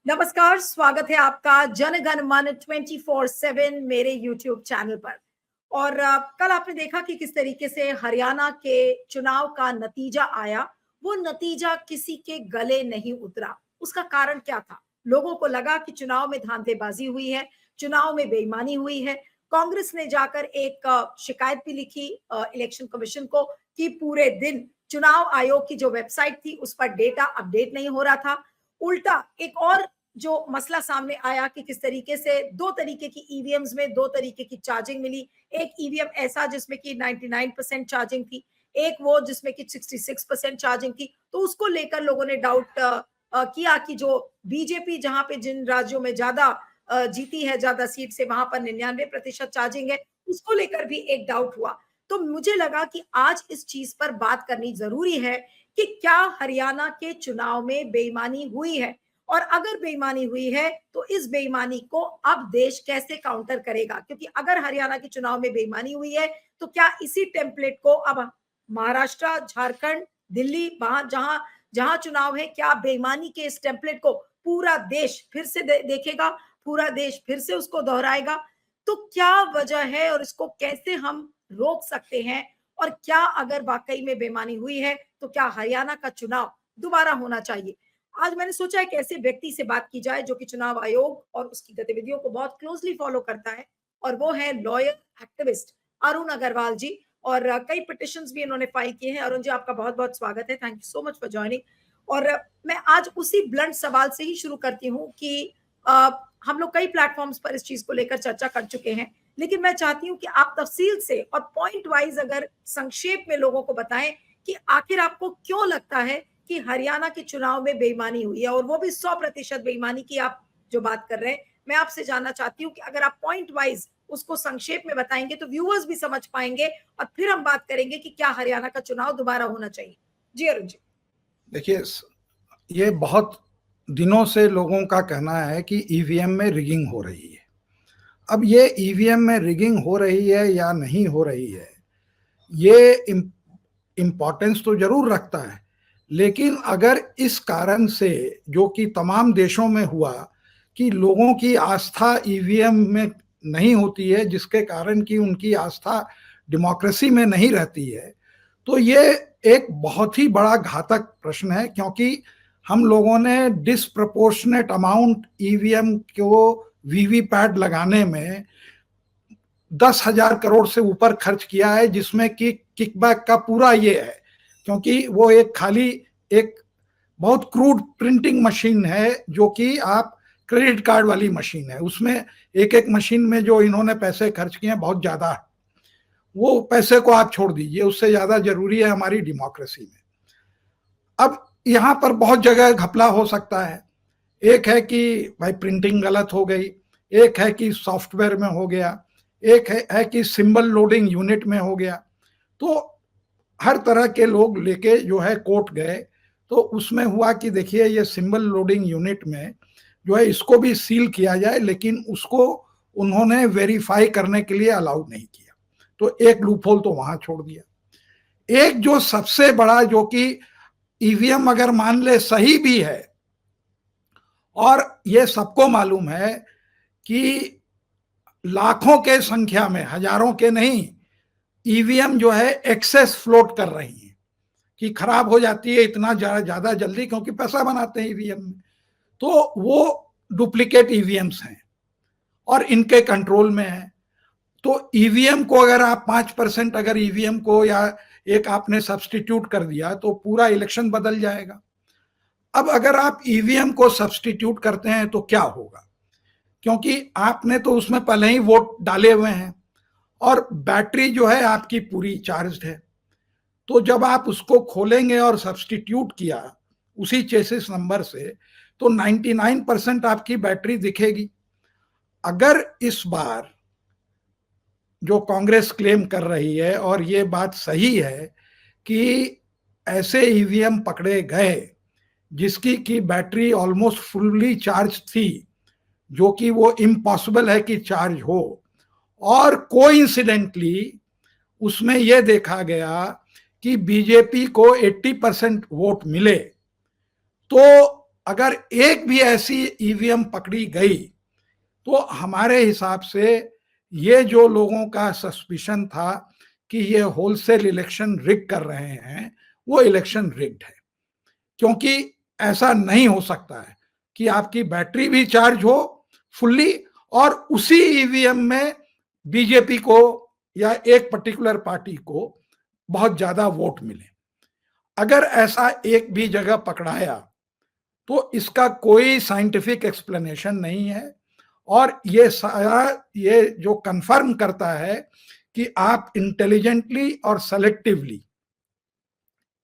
नमस्कार, स्वागत है आपका जनगण मन 24/7 मेरे यूट्यूब चैनल पर। और कल आपने देखा कि किस तरीके से हरियाणा के चुनाव का नतीजा आया। वो नतीजा किसी के गले नहीं उतरा। उसका कारण क्या था? लोगों को लगा कि चुनाव में धांधलेबाजी हुई है, चुनाव में बेईमानी हुई है। कांग्रेस ने जाकर एक शिकायत भी लिखी इलेक्शन कमीशन को कि पूरे दिन चुनाव आयोग की जो वेबसाइट थी उस पर डेटा अपडेट नहीं हो रहा था। उल्टा एक और जो मसला सामने आया कि किस तरीके से दो तरीके की ईवीएम्स में दो तरीके की चार्जिंग मिली। एक ईवीएम ऐसा जिसमें कि 99% चार्जिंग थी, एक वो जिसमें कि 66% चार्जिंग थी। तो उसको लेकर लोगों ने डाउट किया कि जो बीजेपी जहां पे जिन राज्यों में ज्यादा जीती है, ज्यादा सीट से, वहां पर 99% चार्जिंग है, उसको लेकर भी एक डाउट हुआ। तो मुझे लगा कि आज इस चीज पर बात करनी जरूरी है कि क्या हरियाणा के चुनाव में बेईमानी हुई है, और अगर बेईमानी हुई है तो इस बेईमानी को अब देश कैसे काउंटर करेगा। क्योंकि अगर हरियाणा के चुनाव में बेईमानी हुई है तो क्या इसी टेम्पलेट को अब महाराष्ट्र, झारखंड, दिल्ली, वहां जहां जहां चुनाव है, क्या बेईमानी के इस टेम्पलेट को पूरा देश फिर से देखेगा, पूरा देश फिर से उसको दोहराएगा? तो क्या वजह है और इसको कैसे हम रोक सकते हैं? और क्या अगर वाकई में बेईमानी हुई है तो क्या हरियाणा का चुनाव दोबारा होना चाहिए? आज मैंने सोचा एक ऐसे व्यक्ति से बात की जाए जो कि चुनाव आयोग और उसकी गतिविधियों को बहुत क्लोजली फॉलो करता है, और वो है लॉयर एक्टिविस्ट अरुण अग्रवाल जी। और कई पिटिशंस भी इन्होंने फाइल किए हैं। अरुण जी, आपका बहुत बहुत स्वागत है। Thank you so much for joining. और मैं आज उसी ब्लंट सवाल से ही शुरू करती हूँ कि अ, हम लोग कई प्लेटफॉर्म्स पर इस चीज को लेकर चर्चा कर चुके हैं, लेकिन मैं चाहती हूँ कि आप तफसील से और पॉइंट वाइज अगर संक्षेप में लोगों को बताएं कि आखिर आपको क्यों लगता है कि हरियाणा के चुनाव में बेईमानी हुई है, और वो भी 100% बेईमानी की आप जो बात कर रहे हैं। मैं आपसे जानना चाहती हूँ कि अगर आप पॉइंट वाइज उसको संक्षेप में बताएंगे तो व्यूअर्स भी समझ पाएंगे, और फिर हम बात करेंगे कि क्या हरियाणा का चुनाव दोबारा होना चाहिए। जी अरुण जी। देखिए, ये बहुत दिनों से लोगों का कहना है कि ईवीएम में रिगिंग हो रही है। अब ये ईवीएम में रिगिंग हो रही है या नहीं हो रही है, ये इम्पोर्टेंस तो जरूर रखता है, लेकिन अगर इस कारण से, जो कि तमाम देशों में हुआ, कि लोगों की आस्था ईवीएम में नहीं होती है, जिसके कारण कि उनकी आस्था डेमोक्रेसी में नहीं रहती है, तो ये एक बहुत ही बड़ा घातक प्रश्न है। क्योंकि हम लोगों ने डिसप्रपोर्शनेट अमाउंट ईवीएम को वीवीपैट लगाने में 10,000 करोड़ से ऊपर खर्च किया है, जिसमें कि किकबैक का पूरा ये है। क्योंकि वो एक खाली एक बहुत क्रूड प्रिंटिंग मशीन है, जो कि आप क्रेडिट कार्ड वाली मशीन है। उसमें एक एक मशीन में जो इन्होंने पैसे खर्च किए हैं बहुत ज्यादा है। वो पैसे को आप छोड़ दीजिए, उससे ज्यादा जरूरी है हमारी डेमोक्रेसी में। अब यहां पर बहुत जगह घपला हो सकता है। एक है कि भाई प्रिंटिंग गलत हो गई, एक है कि सॉफ्टवेयर में हो गया, एक है कि सिंबल लोडिंग यूनिट में हो गया। तो हर तरह के लोग लेके जो है कोर्ट गए, तो उसमें हुआ कि देखिए, ये सिंबल लोडिंग यूनिट में जो है इसको भी सील किया जाए, लेकिन उसको उन्होंने वेरीफाई करने के लिए अलाउड नहीं किया। तो एक लूपहोल तो वहां छोड़ दिया। एक जो सबसे बड़ा, जो कि ईवीएम अगर मान ले सही भी है, और ये सबको मालूम है कि लाखों के संख्या में, हजारों के नहीं, ईवीएम जो है एक्सेस फ्लोट कर रही है, कि खराब हो जाती है इतना ज्यादा जल्दी, क्योंकि पैसा बनाते हैं ईवीएम में। तो वो डुप्लीकेट ईवीएम्स हैं और इनके कंट्रोल में है। तो ईवीएम को अगर आप 5% अगर ईवीएम को या एक आपने सब्सटीट्यूट कर दिया, तो पूरा इलेक्शन बदल जाएगा। अब अगर आप ईवीएम को सब्सटीट्यूट करते हैं तो क्या होगा? क्योंकि आपने तो उसमें पहले ही वोट डाले हुए हैं, और बैटरी जो है आपकी पूरी चार्ज है। तो जब आप उसको खोलेंगे और सब्सटीट्यूट किया उसी चेसिस नंबर से, तो 99% आपकी बैटरी दिखेगी। अगर इस बार जो कांग्रेस क्लेम कर रही है, और ये बात सही है, कि ऐसे ईवीएम पकड़े गए जिसकी की बैटरी ऑलमोस्ट फुल्ली चार्ज थी, जो कि वो इम्पॉसिबल है कि चार्ज हो, और कोइंसिडेंटली उसमें यह देखा गया कि बीजेपी को 80% वोट मिले, तो अगर एक भी ऐसी ईवीएम पकड़ी गई तो हमारे हिसाब से ये जो लोगों का सस्पिशन था कि ये होलसेल इलेक्शन रिग कर रहे हैं, वो इलेक्शन रिग्ड है। क्योंकि ऐसा नहीं हो सकता है कि आपकी बैटरी भी चार्ज हो फुल्ली और उसी ईवीएम में बीजेपी को या एक पर्टिकुलर पार्टी को बहुत ज्यादा वोट मिले। अगर ऐसा एक भी जगह पकड़ाया तो इसका कोई साइंटिफिक एक्सप्लेनेशन नहीं है और ये सारा ये जो कंफर्म करता है कि आप इंटेलिजेंटली और सेलेक्टिवली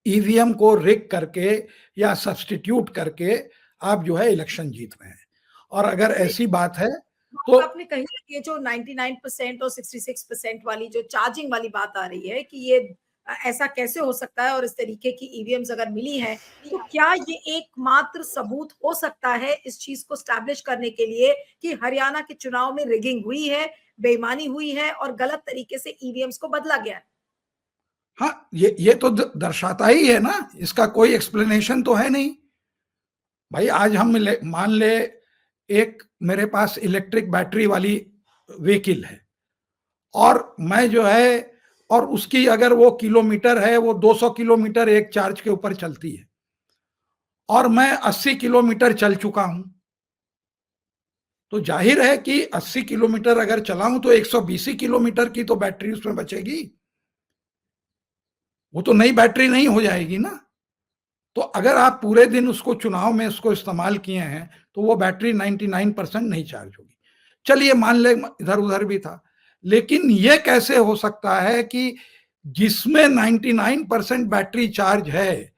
ईवीएम को रिग करके या सब्स्टिट्यूट करके आप जो है इलेक्शन जीत रहे हैं। और अगर ऐसी बात है तो आपने कही ये जो 99% और 66% वाली जो चार्जिंग वाली बात आ रही है कि ये ऐसा कैसे हो सकता है और इस तरीके की ईवीएम्स अगर मिली है तो क्या ये एकमात्र सबूत हो सकता है इस चीज को स्टैब्लिश करने के लिए कि हरियाणा के चुनाव में रिगिंग हुई है, बेईमानी हुई है और गलत तरीके से ईवीएम्स को बदला गया है? हाँ, ये तो दर्शाता ही है ना, इसका कोई एक्सप्लेनेशन तो है नहीं भाई। आज हम मान ले एक मेरे पास इलेक्ट्रिक बैटरी वाली व्हीकल है और मैं जो है और उसकी अगर वो किलोमीटर है वो 200 किलोमीटर एक चार्ज के ऊपर चलती है और मैं 80 किलोमीटर चल चुका हूं, तो जाहिर है कि 80 किलोमीटर अगर चलाऊं तो 120 किलोमीटर की तो बैटरी उसमें बचेगी, वो तो नई बैटरी नहीं हो जाएगी ना। तो अगर आप पूरे दिन उसको चुनाव में उसको इस्तेमाल किए हैं तो वो बैटरी 99% नहीं चार्ज होगी। चलिए मान ले इधर उधर भी था, लेकिन ये कैसे हो सकता है कि जिसमें 99% बैटरी चार्ज है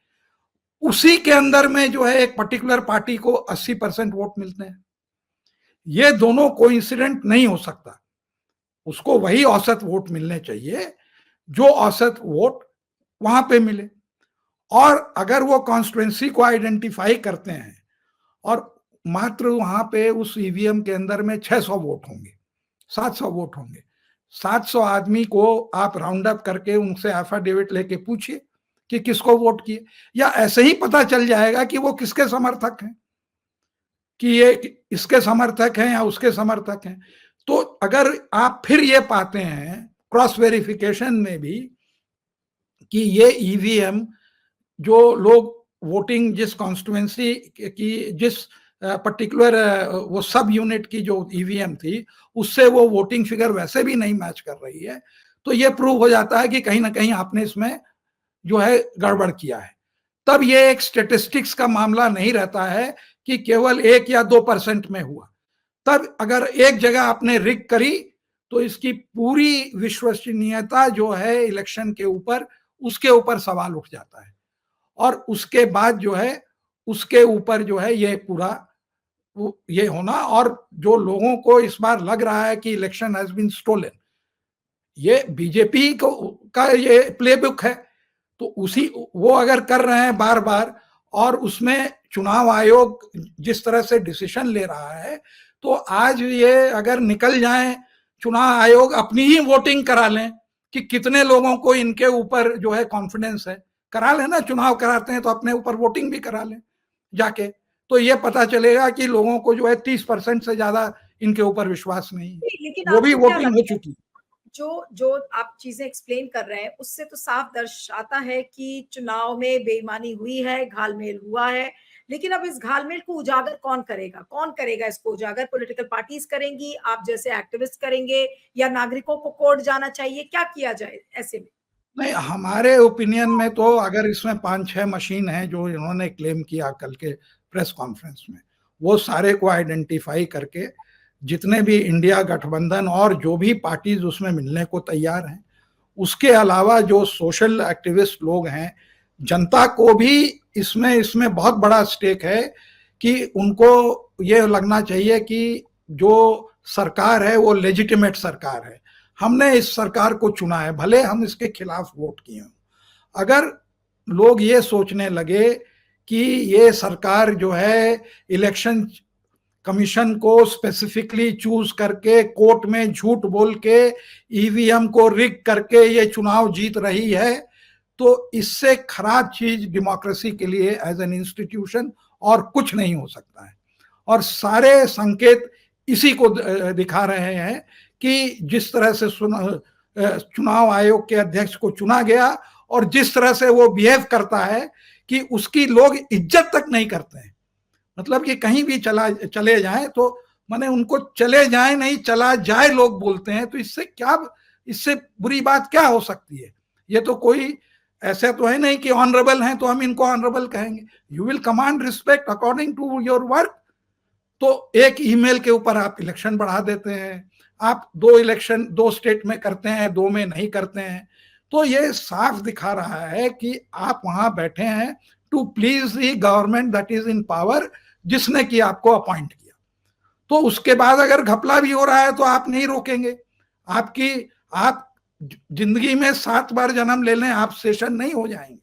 उसी के अंदर में जो है एक पर्टिकुलर पार्टी को 80% वोट मिलते हैं? ये दोनों कोइंसिडेंट नहीं हो सकता। उसको वही औसत वोट मिलने चाहिए जो औसत वोट वहां पे मिले। और अगर वो कॉन्स्टिट्यूएंसी को आइडेंटिफाई करते हैं और मात्र वहां पे उस ईवीएम के अंदर में 600 वोट होंगे, 700 वोट होंगे, 700 आदमी को आप राउंड अप करके उनसे एफिडेविट लेके पूछिए कि किसको वोट किए, या ऐसे ही पता चल जाएगा कि वो किसके समर्थक हैं, कि ये इसके समर्थक हैं या उसके समर्थक हैं। तो अगर आप फिर ये पाते हैं क्रॉस वेरिफिकेशन में भी कि ये ईवीएम जो लोग वोटिंग जिस कॉन्स्टिट्यूएंसी की जिस पर्टिकुलर वो सब यूनिट की जो ईवीएम थी उससे वो वोटिंग फिगर वैसे भी नहीं मैच कर रही है, तो ये प्रूव हो जाता है कि कहीं ना कहीं आपने इसमें जो है गड़बड़ किया है। तब ये एक स्टेटिस्टिक्स का मामला नहीं रहता है कि केवल 1 या 2% में हुआ। तब अगर एक जगह आपने रिग करी तो इसकी पूरी विश्वसनीयता जो है इलेक्शन के ऊपर उसके ऊपर सवाल उठ जाता है और उसके बाद जो है उसके ऊपर जो है ये पूरा ये होना। और जो लोगों को इस बार लग रहा है कि इलेक्शन हैज बीन स्टोलन, ये बीजेपी को का ये प्लेबुक है, तो उसी वो अगर कर रहे हैं बार बार और उसमें चुनाव आयोग जिस तरह से डिसीजन ले रहा है तो आज ये अगर निकल जाए चुनाव आयोग अपनी ही वोटिंग करा लें कि कितने लोगों को इनके ऊपर जो है कॉन्फिडेंस है, करा लें ना, चुनाव कराते हैं तो अपने ऊपर वोटिंग भी करा लें जाके, तो ये पता चलेगा कि लोगों को जो है 30% से ज्यादा इनके ऊपर विश्वास नहीं है, लेकिन वो भी आपको क्या वोटिंग हो चुकी। जो जो आप चीजें एक्सप्लेन कर रहे हैं उससे तो साफ दर्शाता है कि चुनाव में बेईमानी हुई है, घालमेल हुआ है, लेकिन अब इस घालमेल को उजागर कौन करेगा? कौन करेगा इसको उजागर? पॉलिटिकल पार्टीज करेंगी, आप जैसे एक्टिविस्ट करेंगे, या नागरिकों को कोर्ट जाना चाहिए? क्या किया जाए ऐसे में? नहीं, हमारे ओपिनियन में तो अगर इसमें 5-6 मशीन है जो इन्होंने क्लेम किया कल के प्रेस कॉन्फ्रेंस में, वो सारे को आइडेंटिफाई करके जितने भी इंडिया गठबंधन और जो भी पार्टीज उसमें मिलने को तैयार हैं, उसके अलावा जो सोशल एक्टिविस्ट लोग हैं, जनता को भी इसमें इसमें बहुत बड़ा स्टेक है कि उनको ये लगना चाहिए कि जो सरकार है वो लेजिटिमेट सरकार है, हमने इस सरकार को चुना है, भले हम इसके खिलाफ वोट किए हों। अगर लोग ये सोचने लगे कि ये सरकार जो है इलेक्शन कमीशन को स्पेसिफिकली चूज करके कोर्ट में झूठ बोल के ईवीएम को रिग करके ये चुनाव जीत रही है, तो इससे खराब चीज डेमोक्रेसी के लिए एज एन इंस्टीट्यूशन और कुछ नहीं हो सकता है। और सारे संकेत इसी को दिखा रहे हैं कि जिस तरह से चुनाव आयोग के अध्यक्ष को चुना गया और जिस तरह से वो बिहेव करता है कि उसकी लोग इज्जत तक नहीं करते हैं। मतलब ये कहीं भी चले जाएं तो माने उनको चले जाए नहीं चला जाए लोग बोलते हैं, तो इससे बुरी बात क्या हो सकती है। ये तो कोई ऐसे तो है नहीं कि ऑनरेबल हैं तो हम इनको ऑनरेबल कहेंगे। You will command respect according to your work. तो एक ईमेल के ऊपर आप इलेक्शन बढ़ा देते हैं, आप 2 इलेक्शन 2 स्टेट में करते हैं, 2 में नहीं करते हैं। तो ये साफ दिखा रहा है कि आप वहां बैठे हैं to please the government that is in power, जिसने कि आपको अपॉइंट किया। तो उसके बाद अगर घपला भी हो रहा है तो आप नहीं रोकेंगे। आप जिंदगी में 7 बार जन्म ले लें, आप सेशन नहीं हो जाएंगे,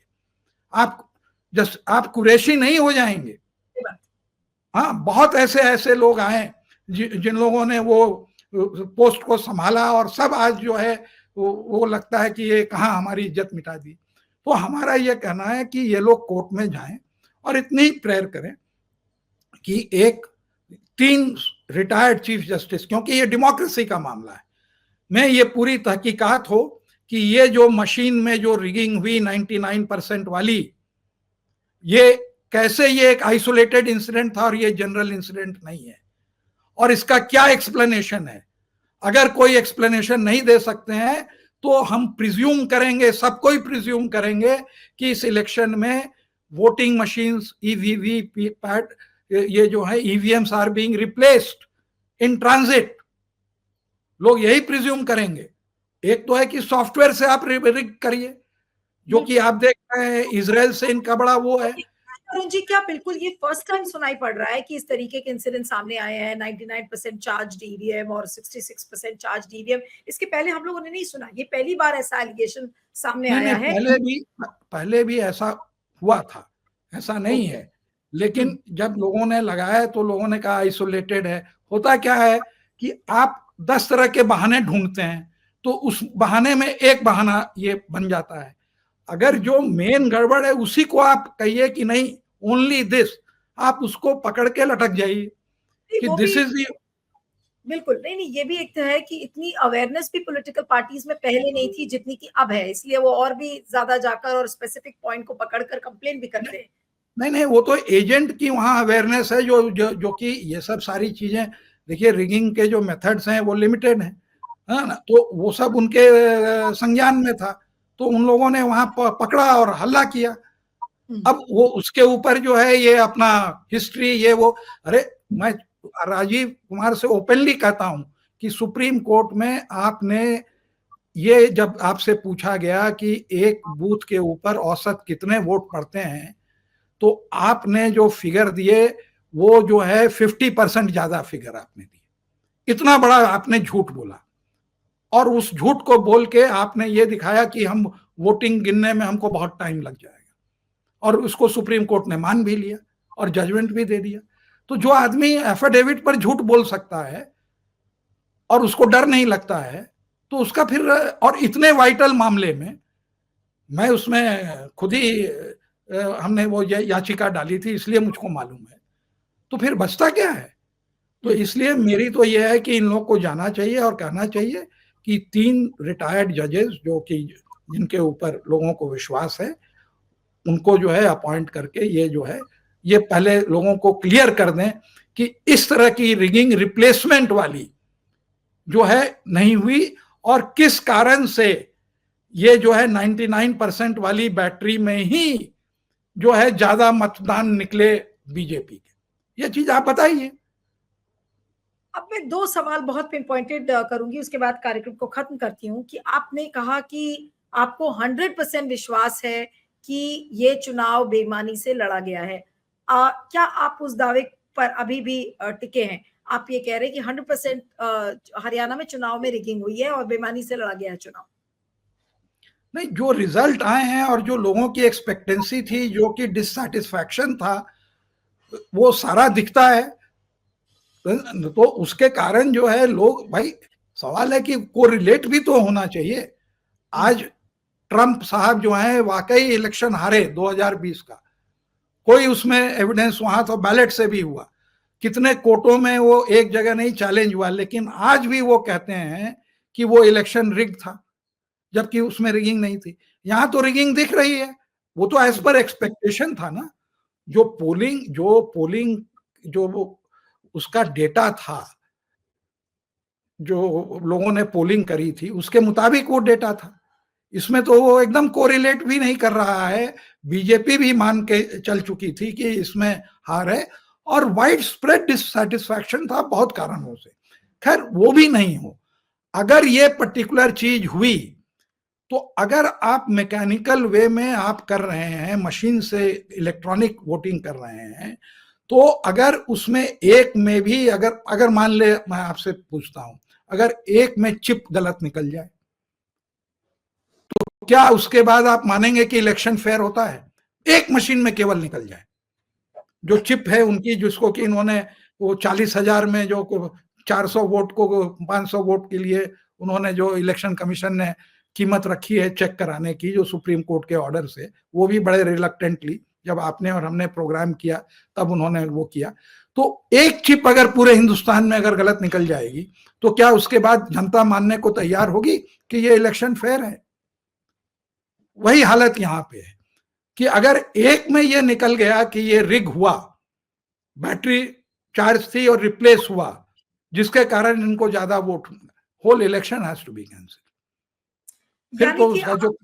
आप कुरैशी नहीं हो जाएंगे। हाँ, बहुत ऐसे लोग आए जिन लोगों ने वो पोस्ट को संभाला और सब आज जो है वो लगता है कि ये कहाँ हमारी इज्जत मिटा दी। तो हमारा ये कहना है कि ये लोग कोर्ट में जाएं और इतनी प्रेयर करें कि 3 रिटायर्ड चीफ जस्टिस, क्योंकि ये डेमोक्रेसी का मामला है, में ये पूरी तहकीकात हो कि ये जो मशीन में जो रिगिंग हुई 99% वाली, ये कैसे ये एक आइसोलेटेड इंसिडेंट था और ये जनरल इंसिडेंट नहीं है, और इसका क्या एक्सप्लेनेशन है। अगर कोई एक्सप्लेनेशन नहीं दे सकते हैं तो हम प्रिज्यूम करेंगे, सब कोई प्रिज्यूम करेंगे कि इस इलेक्शन में वोटिंग मशीन्स, ईवीवी पैट, ये जो है EVMs are being replaced in transit. लोग यही प्रिज्यूम करेंगे। एक तो है कि सॉफ्टवेयर से आप रिग करिए, जो कि आप देख रहे हैं इजराइल से इनका बड़ा वो है। अरुण जी, क्या बिल्कुल ये फर्स्ट टाइम सुनाई पड़ रहा है कि इस तरीके के इंसिडेंट सामने आए हैं? 99% चार्ज ईवीएम और 66% चार्ज ईवीएम, इसके पहले हम लोगों ने नहीं सुना, ये पहली बार ऐसा एलिगेशन सामने आया है। पहले भी ऐसा हुआ था, ऐसा नहीं है, लेकिन जब लोगों ने लगाया तो लोगों ने कहा आइसोलेटेड है। होता क्या है कि आप 10 तरह के बहाने ढूंढते हैं, तो उस बहाने में एक बहाना ये बन जाता है। अगर जो मेन गड़बड़ है उसी को आप कहिए कि नहीं ओनली दिस, आप उसको पकड़ के लटक जाइए कि दिस इज दी। बिल्कुल नहीं, ये भी एक है कि इतनी अवेयरनेस भी पॉलिटिकल पार्टीज में पहले नहीं थी जितनी की अब है, इसलिए वो और भी ज्यादा जाकर और स्पेसिफिक पॉइंट को पकड़कर कंप्लेन भी करते हैं। नहीं, वो तो एजेंट की वहां अवेयरनेस है जो कि ये सब सारी चीजें, देखिए रिगिंग के जो मेथड्स हैं वो लिमिटेड हैं, है ना, तो वो सब उनके संज्ञान में था, तो उन लोगों ने वहां पकड़ा और हल्ला किया। अब वो उसके ऊपर जो है ये अपना हिस्ट्री ये वो, अरे मैं राजीव कुमार से ओपनली कहता हूं कि सुप्रीम कोर्ट में आपने ये जब आपसे पूछा गया कि एक बूथ के ऊपर औसत कितने वोट पड़ते हैं, तो आपने जो फिगर दिए वो जो है 50% ज्यादा फिगर आपने दिए। इतना बड़ा आपने झूठ बोला, और उस झूठ को बोल के आपने ये दिखाया कि हम वोटिंग गिनने में हमको बहुत टाइम लग जाएगा, और उसको सुप्रीम कोर्ट ने मान भी लिया और जजमेंट भी दे दिया। तो जो आदमी एफिडेविट पर झूठ बोल सकता है और उसको डर नहीं लगता है, तो उसका फिर, और इतने वाइटल मामले में, मैं उसमें खुद ही हमने वो याचिका डाली थी इसलिए मुझको मालूम है, तो फिर बचता क्या है। तो इसलिए मेरी तो यह है कि इन लोगों को जाना चाहिए और कहना चाहिए कि 3 रिटायर्ड जजेस जो कि जिनके ऊपर लोगों को विश्वास है, उनको जो है अपॉइंट करके ये जो है ये पहले लोगों को क्लियर कर दें कि इस तरह की रिगिंग रिप्लेसमेंट वाली जो है नहीं हुई, और किस कारण से ये जो है 99% वाली बैटरी में ही जो है ज्यादा मतदान निकले बीजेपी के। ये चीज आप बताइए। अब मैं 2 सवाल बहुत पिनपॉइंटेड करूंगी, उसके बाद कार्यक्रम को खत्म करती हूँ। कि आपने कहा कि आपको 100% विश्वास है कि ये चुनाव बेईमानी से लड़ा गया है। क्या आप उस दावे पर अभी भी टिके हैं? आप ये कह रहे हैं कि 100% हरियाणा में चुनाव में रिगिंग हुई है और बेईमानी से लड़ा गया है चुनाव? नहीं, जो रिजल्ट आए हैं और जो लोगों की एक्सपेक्टेंसी थी, जो कि डिससैटिस्फैक्शन था, वो सारा दिखता है। तो उसके कारण जो है लोग, भाई सवाल है कि को रिलेट भी तो होना चाहिए। आज ट्रंप साहब जो हैं वाकई इलेक्शन हारे 2020 का, कोई उसमें एविडेंस वहां तो बैलेट से भी हुआ, कितने कोर्टों में वो एक जगह नहीं चैलेंज हुआ, लेकिन आज भी वो कहते हैं कि वो इलेक्शन रिग था, जबकि उसमें रिगिंग नहीं थी। यहां तो रिगिंग दिख रही है, वो तो एज पर एक्सपेक्टेशन था ना। जो पोलिंग जो वो उसका डेटा था, जो लोगों ने पोलिंग करी थी उसके मुताबिक वो डेटा था। इसमें तो वो एकदम कोरिलेट भी नहीं कर रहा है। बीजेपी भी मान के चल चुकी थी कि इसमें हार है, और वाइड स्प्रेड डिससेटिस्फैक्शन था बहुत कारणों से। खैर वो भी नहीं हो, अगर ये पर्टिकुलर चीज हुई तो अगर आप मैकेनिकल वे में आप कर रहे हैं, मशीन से इलेक्ट्रॉनिक वोटिंग कर रहे हैं, तो अगर उसमें एक में भी अगर अगर मान ले, मैं आपसे पूछता हूं, अगर एक में चिप गलत निकल जाए तो क्या उसके बाद आप मानेंगे कि इलेक्शन फेयर होता है? एक मशीन में केवल निकल जाए, जो चिप है उनकी, जिसको कि इन्होंने वो 40,000 में जो 400 वोट को 500 वोट के लिए उन्होंने जो इलेक्शन कमीशन ने कीमत रखी है चेक कराने की, जो सुप्रीम कोर्ट के ऑर्डर से, वो भी बड़े रिलक्टेंटली, जब आपने और हमने प्रोग्राम किया तब उन्होंने वो किया। तो एक चिप अगर पूरे हिंदुस्तान में अगर गलत निकल जाएगी तो क्या उसके बाद जनता मानने को तैयार होगी कि ये इलेक्शन फेयर है? वही हालत यहां पे है कि अगर एक में ये निकल गया कि ये रिग हुआ, बैटरी चार्ज थी और रिप्लेस हुआ, जिसके कारण इनको ज्यादा vote, whole election has to be cancel. फिर यानी तो कि उसका जो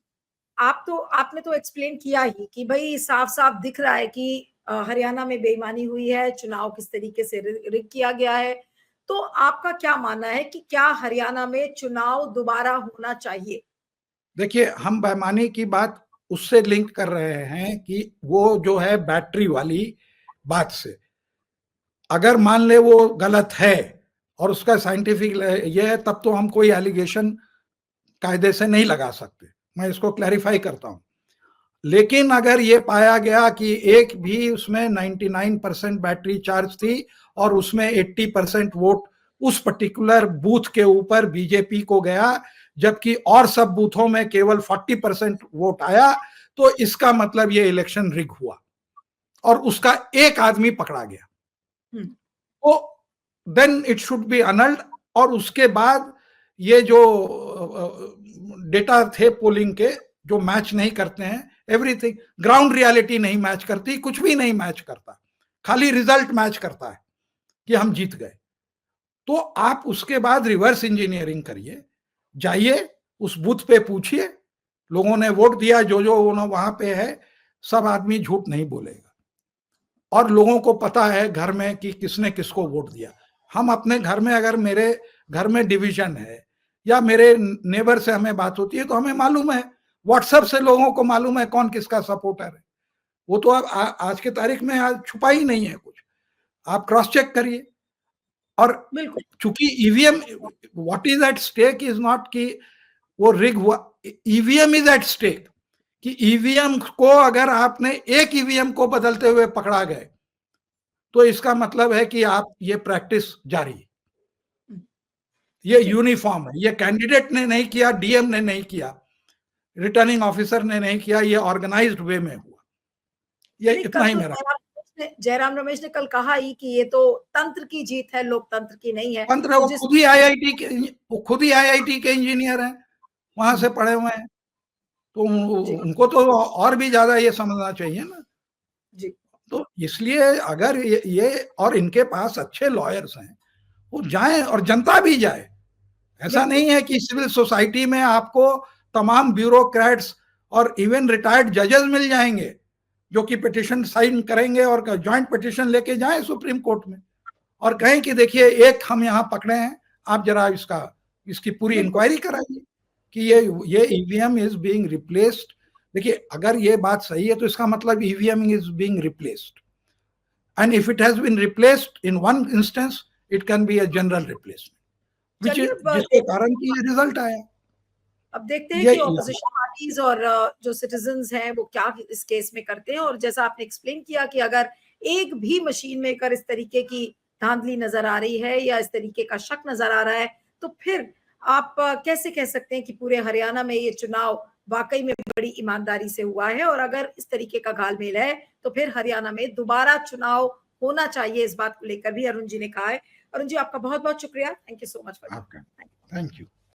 आपने तो एक्सप्लेन किया ही कि भाई साफ साफ दिख रहा है कि हरियाणा में बेईमानी हुई है, चुनाव किस तरीके से रिग किया गया है। तो आपका क्या मानना है कि क्या हरियाणा में चुनाव दोबारा होना चाहिए? देखिए, हम बेईमानी की बात उससे लिंक कर रहे हैं कि वो जो है बैटरी वाली बात से, अगर मान ले वो गलत है और उसका साइंटिफिक ये है, तब तो हम कोई एलिगेशन कायदे से नहीं लगा सकते, मैं इसको क्लैरिफाई करता हूं। लेकिन अगर ये पाया गया कि एक भी उसमें 99% बैटरी चार्ज थी और उसमें 80% वोट उस पर्टिकुलर बूथ के ऊपर बीजेपी को गया, जबकि और सब बूथों में केवल 40% वोट आया, तो इसका मतलब ये इलेक्शन रिग हुआ और उसका एक आदमी पकड़ा गया, तो then it should be annulled. और उसके बाद ये जो डेटा थे पोलिंग के, जो मैच नहीं करते हैं, एवरीथिंग, ग्राउंड रियलिटी नहीं मैच करती, कुछ भी नहीं मैच करता, खाली रिजल्ट मैच करता है कि हम जीत गए। तो आप उसके बाद रिवर्स इंजीनियरिंग करिए, जाइए उस बूथ पे पूछिए, लोगों ने वोट दिया, जो जो वहां पे है, सब आदमी झूठ नहीं बोलेगा, और लोगों को पता है घर में कि किसने किसको वोट दिया। हम अपने घर में, अगर मेरे घर में डिवीजन है या मेरे नेबर से हमें बात होती है, तो हमें मालूम है, व्हाट्सएप से लोगों को मालूम है कौन किसका सपोर्टर है। वो तो अब आज के तारीख में आज छुपा ही नहीं है कुछ, आप क्रॉस चेक करिए। और बिल्कुल। चूंकि EVM, what is at stake is not कि वो रिग हुआ, ईवीएम इज एट स्टेक, कि ईवीएम को अगर आपने एक ईवीएम को बदलते हुए पकड़ा गए, तो इसका मतलब है कि आप ये प्रैक्टिस जारी है, ये यूनिफॉर्म है, ये कैंडिडेट ने नहीं किया, डीएम ने नहीं किया, रिटर्निंग ऑफिसर ने नहीं किया, ये ऑर्गेनाइज्ड वे में हुआ। ये नहीं, इतना कल ही तो मेरा जयराम रमेश ने कल कहा ही कि ये तो तंत्र की जीत है, लोकतंत्र की नहीं है। तंत्र, तो वो जिस खुद ही आईआईटी के, वो खुद ही आईआईटी के इंजीनियर हैं, वहां से पढ़े हुए हैं, तो जी उनको तो और भी ज्यादा ये समझना चाहिए ना। जी तो इसलिए अगर ये और इनके पास अच्छे लॉयर्स हैं, वो जाएं और जनता भी जाए। ऐसा बिल्कुल नहीं है कि सिविल सोसाइटी में आपको तमाम ब्यूरोक्रेट्स और इवन रिटायर्ड जजेस मिल जाएंगे जो कि पिटिशन साइन करेंगे और ज्वाइंट पिटिशन लेके जाएं सुप्रीम कोर्ट में और कहें कि देखिए एक हम यहाँ पकड़े हैं, आप जरा इसकी पूरी बिल्कुल। इंक्वायरी कराइए कि ये ईवीएम इज बीइंग रिप्लेस्ड। देखिए, अगर ये बात सही है तो इसका मतलब EVM is being replaced, and if it has been replaced in one instance, it can be a general replacement, which चलिए अब जिसके कारण की ये रिजल्ट आया। देखते हैं ये कि ऑपोजिशन पार्टीज और जो सिटीजन्स हैं वो क्या इस केस में करते हैं। और जैसा आपने एक्सप्लेन किया कि अगर एक भी मशीन में कर इस तरीके की धांधली नजर आ रही है या इस तरीके का शक नजर आ रहा है, तो फिर आप कैसे कह सकते हैं कि पूरे हरियाणा में ये चुनाव वाकई में बड़ी ईमानदारी से हुआ है, और अगर इस तरीके का घालमेल है तो फिर हरियाणा में दोबारा चुनाव होना चाहिए, इस बात को लेकर भी अरुण जी ने कहा है। अरुण जी, आपका बहुत बहुत शुक्रिया, thank you so much for आपका थैंक यू।